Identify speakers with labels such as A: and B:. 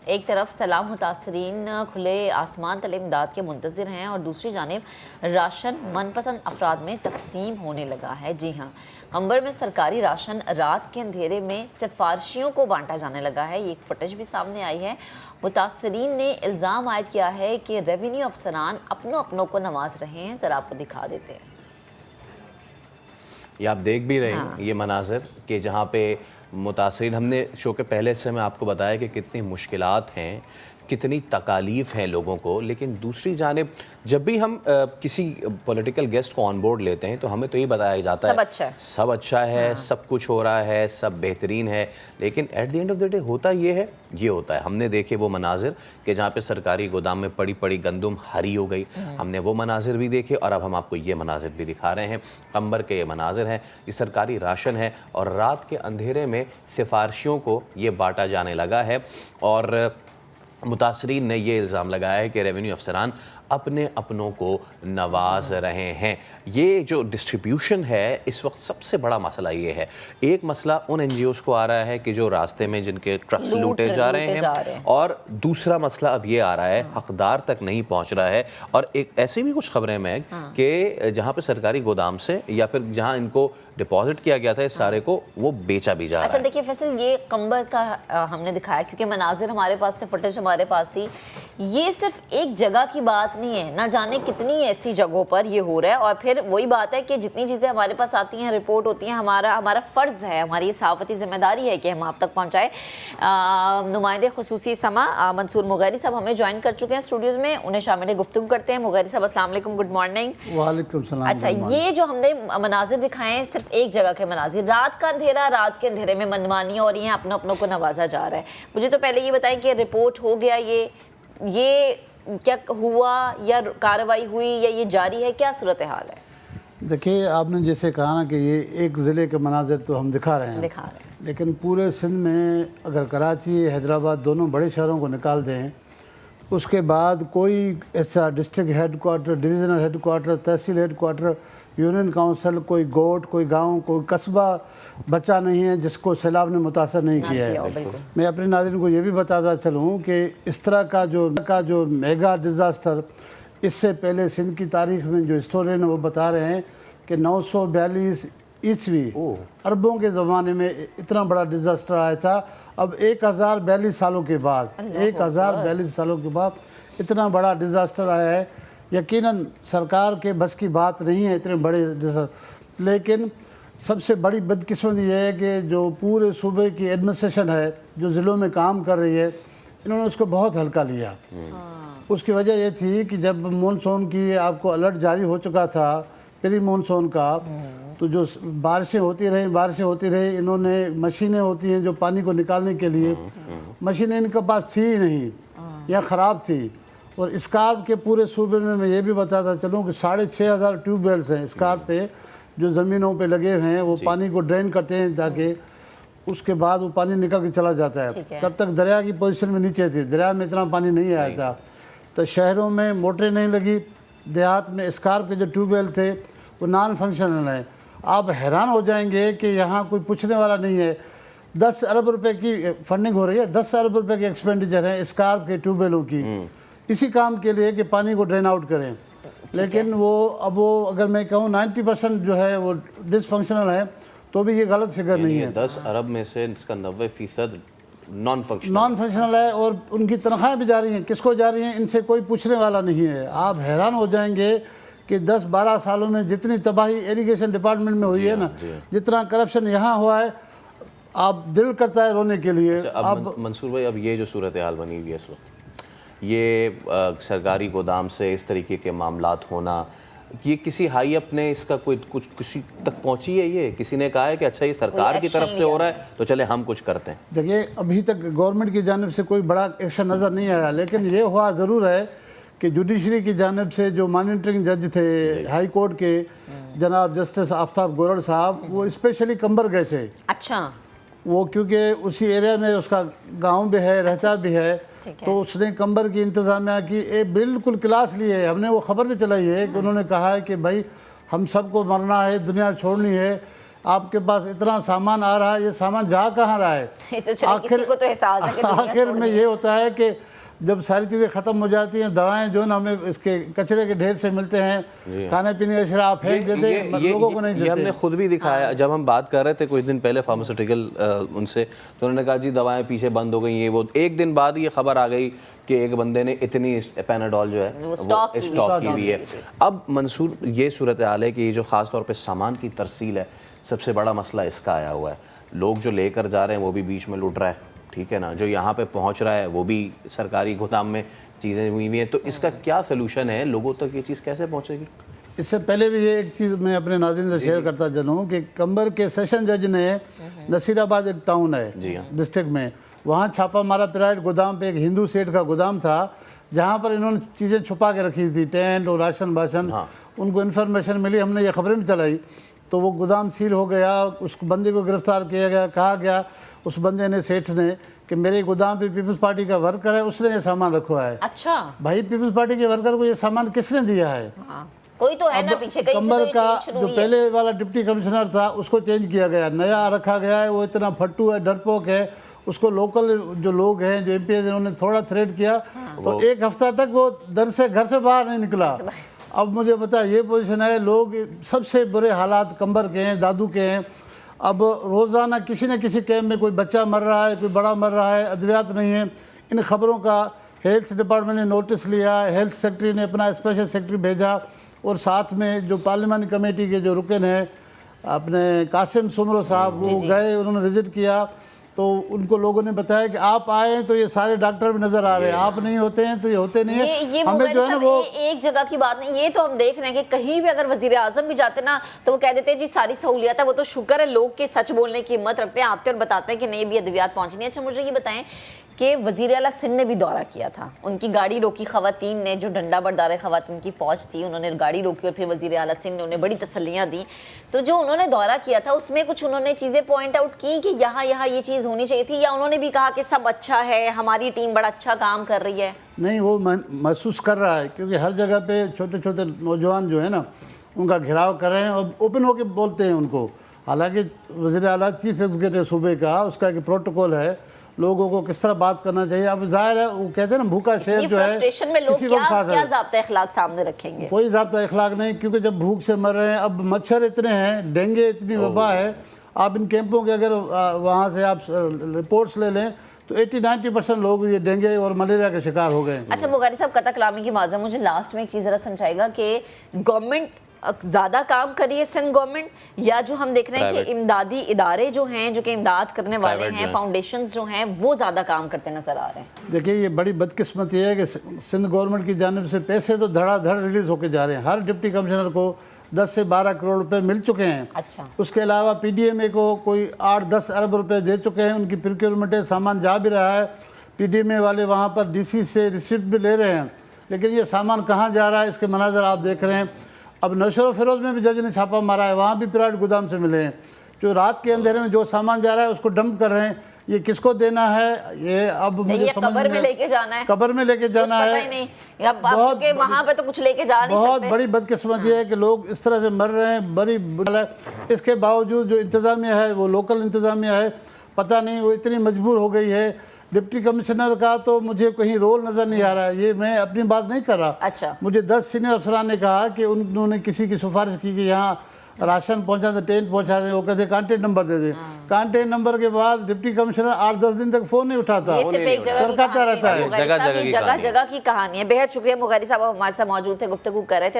A: एक तरफ सलाम मुतासरीन खुले आसमान तले इमदाद के मुंतज़िर हैं और दूसरी जानिब राशन मनपसंद अफराद में तकसीम होने लगा है। जी हाँ, अंबर में सरकारी राशन रात के अंधेरे में सिफारशियों को बांटा जाने लगा है। ये एक फुटेज भी सामने आई है। मुतासरीन ने इल्ज़ाम आयद किया है कि रेवेन्यू अफसरान अपनों को नवाज रहे हैं। ज़रा आपको दिखा देते हैं।
B: ये आप देख भी रहे हैं ये मनाज़र कि जहाँ पे मुतासिर, हमने शो के पहले से मैं आपको बताया कि कितनी मुश्किलात हैं, कितनी तकालीफ हैं लोगों को। लेकिन दूसरी जानिब जब भी हम किसी पॉलिटिकल गेस्ट को ऑन बोर्ड लेते हैं तो हमें तो ये बताया जाता है सब अच्छा है, सब कुछ हो रहा है, सब बेहतरीन है। लेकिन at the end of the day होता ये होता है। हमने देखे वो मनाजिर कि जहाँ पे सरकारी गोदाम में पड़ी पड़ी गंदुम हरी हो गई, हमने वो मनाजिर भी देखे और अब हम आपको ये मनाजिर भी दिखा रहे हैं। अंबर के ये मनाजिर हैं, ये सरकारी राशन है और रात के अंधेरे में सिफारशियों को ये बांटा जाने लगा है। और मुतासरीन ने ये इल्ज़ाम लगाया है कि रेवेन्यू अफसरान अपनों को नवाज रहे हैं। ये जो डिस्ट्रीब्यूशन है इस वक्त सबसे बड़ा मसला ये है। एक मसला उन NGOs को आ रहा है कि जो रास्ते में जिनके ट्रक्स लूटे जा रहे हैं, और दूसरा मसला अब ये आ रहा है हकदार तक नहीं पहुंच रहा है। और एक ऐसी भी कुछ खबरें में कि जहां पे सरकारी गोदाम से या फिर जहां इनको डिपॉजिट किया गया था इस सारे को, वो बेचा भी जा रहा है।
A: अच्छा देखिए फैसल, ये कंबर का हमने दिखाया क्योंकि मनाजिर हमारे पास से, फुटेज हमारे पास थी। ये सिर्फ एक जगह की बात नहीं है, ना जाने कितनी ऐसी जगहों पर ये हो रहा है। और फिर वही बात है कि जितनी चीज़ें हमारे पास आती हैं, रिपोर्ट होती हैं, हमारा फ़र्ज़ है, हमारी सहाफ़ती जिम्मेदारी है कि हम आप तक पहुँचाएँ। नुमाइंदे ख़ुसूसी समा मंसूर मुगैरी साहब हमें ज्वाइन कर चुके हैं स्टूडियोज़ में, उन्हें शामिल गुफ्तगू करते हैं। मुगैरी साहब अस्सलाम वालेकुम, गुड मॉर्निंग।
C: वालेकुम सलाम।
A: अच्छा, ये जो हमने मनाजिर दिखाए हैं सिर्फ एक जगह के मनाजिर, रात का अंधेरा, रात के अंधेरे में मनमानी और ये अपनों को नवाजा जा रहा है। मुझे तो पहले ये बताएं कि रिपोर्ट हो गया, ये क्या हुआ या कार्रवाई हुई या ये जारी है, क्या सूरत हाल है?
C: देखिए, आपने जैसे कहा ना कि ये एक ज़िले के मनाजिर तो हम दिखा रहे हैं, लेकिन पूरे सिंध में अगर कराची हैदराबाद दोनों बड़े शहरों को निकाल दें, उसके बाद कोई ऐसा डिस्ट्रिक्ट हेडक्वार्टर, डिवीज़नल हेडक्वार्टर, तहसील हेडक्वार्टर, यूनियन काउंसिल, कोई गोट, कोई गांव, कोई कस्बा बचा नहीं है जिसको सैलाब ने मुतासर नहीं किया है। मैं अपने नाज़रीन को ये भी बताता चलूँ कि इस तरह का जो मेगा डिज़ास्टर इससे पहले सिंध की तारीख में जो हिस्टोरियन है वो बता रहे हैं कि 942 ईस्वी अरबों के ज़माने में इतना बड़ा डिज़ास्टर आया था। अब 1042 सालों के बाद, 1042 सालों के बाद इतना बड़ा डिज़ास्टर आया है। यकीनन सरकार के बस की बात नहीं है इतने बड़े डिज़ास्टर। लेकिन सबसे बड़ी बदकिस्मती ये है कि जो पूरे सूबे की एडमिनिस्ट्रेशन है, जो ज़िलों में काम कर रही है, इन्होंने उसको बहुत हल्का लिया। उसकी वजह ये थी कि जब मानसून की आपको अलर्ट जारी हो चुका था, प्री मानसून का, तो जो बारिशें होती रही, इन्होंने मशीनें होती हैं जो पानी को निकालने के लिए, मशीनें इनके पास थी ही नहीं या ख़राब थी। और स्कार्प के पूरे सूबे में मैं ये भी बताता चलूँ कि 6500 ट्यूबवेल्स हैं स्कार्प पे, जो ज़मीनों पे लगे हुए हैं, वो पानी को ड्रेन करते हैं ताकि उसके बाद वो पानी निकल के चला जाता है। तब तक दरिया की पोजीशन में नीचे थी, दरिया में इतना पानी नहीं आया था। तो शहरों में मोटरें नहीं लगी, देहात में स्कार्प के जो ट्यूबवेल थे वो नॉन फंक्शनल हैं। आप हैरान हो जाएंगे कि यहाँ कोई पूछने वाला नहीं है। 10 अरब रुपए की फंडिंग हो रही है, 10 अरब रुपए की एक्सपेंडिचर है स्कार्प के ट्यूबवेलों की, इसी काम के लिए कि पानी को ड्रेन आउट करें। लेकिन वो अगर मैं कहूँ 90% जो है वो डिसफंक्शनल है, तो भी ये गलत फिगर नहीं है।
B: 10 अरब में से इसका 90% नॉन
C: फंक्शनल है और उनकी तनख्वाहें भी जा रही हैं। किसको जा रही हैं? इनसे कोई पूछने वाला नहीं है। आप हैरान हो जाएंगे कि 10-12 सालों में जितनी तबाही इरिगेशन डिपार्टमेंट में हुई है ना, जितना करप्शन यहाँ हुआ है, आप दिल करता है रोने के लिए।
B: अब मंसूर भाई, अब ये जो सूरत हाल बनी हुई है इस वक्त, ये सरकारी गोदाम से इस तरीके के मामलात होना, ये किसी हाई अप ने इसका कुछ किसी तक पहुंची है? ये किसी ने कहा है कि अच्छा ये सरकार की तरफ से हो रहा है तो चले हम कुछ करते हैं?
C: देखिए, अभी तक गवर्नमेंट की जानिब से कोई बड़ा एक्शन नज़र नहीं आया, लेकिन ये हुआ ज़रूर है कि जुडिशरी की जानिब से जो मॉनिटरिंग जज थे हाई कोर्ट के, जनाब जस्टिस आफ्ताब गोरड़ साहब, वो स्पेशली कंबर गए थे।
A: अच्छा,
C: वो क्योंकि उसी एरिया में उसका गांव भी है, रहता भी है, तो उसने कंबर की इंतज़ामिया की एक बिल्कुल क्लास ली है। हमने वो ख़बर भी चलाई है कि उन्होंने कहा है कि भाई हम सबको मरना है, दुनिया छोड़नी है, आपके पास इतना सामान आ रहा है, ये सामान जा कहाँ रहा है?
A: ये तो चलो किसी को तो एहसास है कि दुनिया
C: आखिर
A: छोड़
C: में
A: दी।
C: ये होता है कि जब सारी चीज़ें ख़त्म हो जाती हैं, दवाएं जो ना हमें इसके कचरे के ढेर से मिलते हैं, खाने पीने का शराब फेंक देते हैं, लोगों को नहीं
B: ये हमने
C: देते।
B: खुद भी दिखाया। जब हम बात कर रहे थे कुछ दिन पहले फार्मास्यूटिकल उनसे, तो उन्होंने कहा जी दवाएं पीछे बंद हो गई, ये वो। एक दिन बाद ये खबर आ गई कि एक बंदे ने इतनी पैनाडोल जो है वो
A: स्टॉक
B: की हुई है। अब मंसूर, ये सूरत हाल है कि ये जो ख़ास तौर पे सामान की तरसील है, सबसे बड़ा मसला इसका आया हुआ है। लोग जो लेकर जा रहे हैं वो भी बीच में लुट रहा है, ठीक है ना, जो यहाँ पे पहुँच रहा है वो भी सरकारी गोदाम में चीज़ें हुई हुई हैं। तो इसका क्या सलूशन है, लोगों तक ये चीज़ कैसे पहुँचेगी?
C: इससे पहले भी ये एक चीज़ मैं अपने नाज़रीन से शेयर करता चलूँ कि कंबर के सेशन जज ने नसीराबाद एक टाउन है डिस्ट्रिक्ट में, वहाँ छापा मारा प्राइवेट गोदाम पे। एक हिंदू सेठ का गोदाम था जहाँ पर इन्होंने चीज़ें छुपा के रखी थी, टेंट और राशन बाशन। उनको इन्फॉर्मेशन मिली, हमने ये खबरें भी चलाई, तो वो गोदाम सील हो गया। उस बंदे को गिरफ्तार किया गया। कहा गया उस बंदे ने, सेठ ने, कि मेरे गोदाम पे पीपल्स पार्टी का वर्कर है, उसने ये सामान रखवा है।
A: अच्छा
C: भाई, पीपल्स पार्टी के वर्कर को ये सामान किसने दिया है?
A: हाँ, कोई तो है ना पीछे, कहीं से तो
C: कंबर
A: ये
C: का
A: चीज़ शुरू
C: जो
A: हुई है।
C: पहले वाला डिप्टी कमिश्नर था उसको चेंज किया गया, नया रखा गया है। वो इतना फट्टू है, डरपोक है। उसको लोकल जो लोग हैं, जो एमपी हैं, उन्होंने थोड़ा थ्रेड किया तो एक हफ्ता तक वो घर से बाहर नहीं निकला। अब मुझे पता है ये पोजीशन है, लोग सबसे बुरे हालात कंबर के हैं, दादू के हैं। अब रोज़ाना किसी न किसी कैंप में कोई बच्चा मर रहा है, कोई बड़ा मर रहा है, अद्वियात नहीं है। इन खबरों का हेल्थ डिपार्टमेंट ने नोटिस लिया, हेल्थ सेक्रेटरी ने अपना स्पेशल सेक्रेटरी भेजा, और साथ में जो पार्लियामानी कमेटी के जो रुकन हैं अपने कासिम सुमरो साहब, वो गए, उन्होंने विज़िट किया। तो उनको लोगों ने बताया कि आप आए हैं तो ये सारे डॉक्टर भी नज़र आ रहे हैं, आप नहीं होते हैं तो ये होते नहीं है।
A: ये
C: हमें जो है ना वो
A: एक जगह की बात नहीं, ये तो हम देख रहे हैं कि कहीं भी अगर वजीर आजम भी जाते ना तो वो कह देते हैं जी सारी सहूलियत है। वो तो शुक्र है लोग के सच बोलने की हिम्मत रखते हैं, आते और बताते हैं कि नहीं भी अद्वियात पहुंचनी है। अच्छा, मुझे ये बताएं कि वजीर आला सिंध ने भी दौरा किया था, उनकी गाड़ी रोकी खवातीन ने, जो डंडा बरदार खवातीन की फौज थी, उन्होंने गाड़ी रोकी और फिर वजीर आला सिंध ने उन्हें बड़ी तसल्लियाँ दी। तो जो उन्होंने दौरा किया था उसमें कुछ उन्होंने चीज़ें पॉइंट आउट की कि यहाँ ये चीज़ होनी चाहिए थी, या उन्होंने भी कहा कि सब अच्छा है, हमारी टीम बड़ा अच्छा काम कर रही है?
C: नहीं, वो महसूस कर रहा है, क्योंकि हर जगह पे छोटे छोटे नौजवान जो है ना उनका घेराव कर रहे हैं और ओपन होकर बोलते हैं उनको। हालांकि वज़ीर आला चीफ एग्जीक्यूटिव सूबे का, उसका एक प्रोटोकॉल है लोगों को किस तरह बात करना चाहिए। अब जाहिर है वो कहते हैं ना, भूखा शेर जो है
A: फ्रस्ट्रेशन में लोग
C: किसी को खा
A: क्या ज़ाब्ता इखलाक सामने रखेंगे?
C: कोई ज़ाब्ता इखलाक नहीं, क्योंकि जब भूख से मर रहे हैं, अब मच्छर इतने हैं, डेंगू इतनी वबा है। आप इन कैंपों के अगर वहाँ से आप रिपोर्ट्स ले लें तो 80-90% लोग ये डेंगू और मलेरिया के शिकार हो गए।
A: अच्छा मुगारी साहब, कथा कलामी की माज़ा, मुझे लास्ट में एक चीज़ ज़रा समझाएगा कि गवर्नमेंट ज़्यादा काम करी है सिंध गवर्नमेंट, या जो हम देख रहे हैं कि इमदादी इदारे जो हैं, जो कि इमदाद करने वाले हैं, फाउंडेशंस जो हैं, वो ज़्यादा काम करते नज़र आ रहे हैं?
C: देखिए, ये बड़ी बदकिस्मती है कि सिंध गवर्नमेंट की जानिब से पैसे तो धड़ाधड़ रिलीज़ होके जा रहे हैं। हर डिप्टी कमिश्नर को 10 से 12 करोड़ रुपए मिल चुके हैं।
A: अच्छा।
C: उसके अलावा पीडीएमए को कोई 8-10 अरब रुपए दे चुके हैं, उनकी प्रोक्योरमेंट है, सामान जा भी रहा है। पीडीएमए वाले वहाँ पर डीसी से रिसिप्ट भी ले रहे हैं, लेकिन ये सामान कहाँ जा रहा है इसके मनाजर आप देख रहे हैं। अब नौशर फिरोज में भी जज ने छापा मारा है, वहाँ भी प्राइवेट गोदाम से मिले हैं। जो रात के अंधेरे में जो सामान जा रहा है उसको डंप कर रहे हैं। ये किसको देना है ये अब मुझे समझ
A: कब्र में लेके जाना है,
C: कब्र में लेके जाना
A: पता
C: है।
A: ही नहीं, बहुत वहाँ पे तो कुछ लेके जा नहीं
C: बहुत
A: सकते।
C: बड़ी बदकिस्मती है कि लोग इस तरह से मर रहे हैं, बड़ी बुरा है। इसके बावजूद जो इंतज़ामिया है वो लोकल इंतज़ामिया है, पता नहीं वो इतनी मजबूर हो गई है। डिप्टी कमिश्नर का तो मुझे कहीं रोल नज़र नहीं आ रहा है। ये मैं अपनी बात नहीं कर रहा।
A: अच्छा।
C: मुझे 10 सीनियर अफसरान ने कहा कि उन्होंने किसी की सिफारिश की कि यहाँ राशन पहुँचा दे, टेंट पहुँचा दें। वो कहते कांटेक्ट नंबर दे दें। कांटेक्ट नंबर के बाद डिप्टी कमिश्नर 8-10 दिन तक फ़ोन नहीं उठाता, करता रहता है।
A: जगह जगह की कहानी है। बेहद शुक्रिया मुगारी साहब, हमारे साथ मौजूद थे, गुफ्तगू कर रहे थे।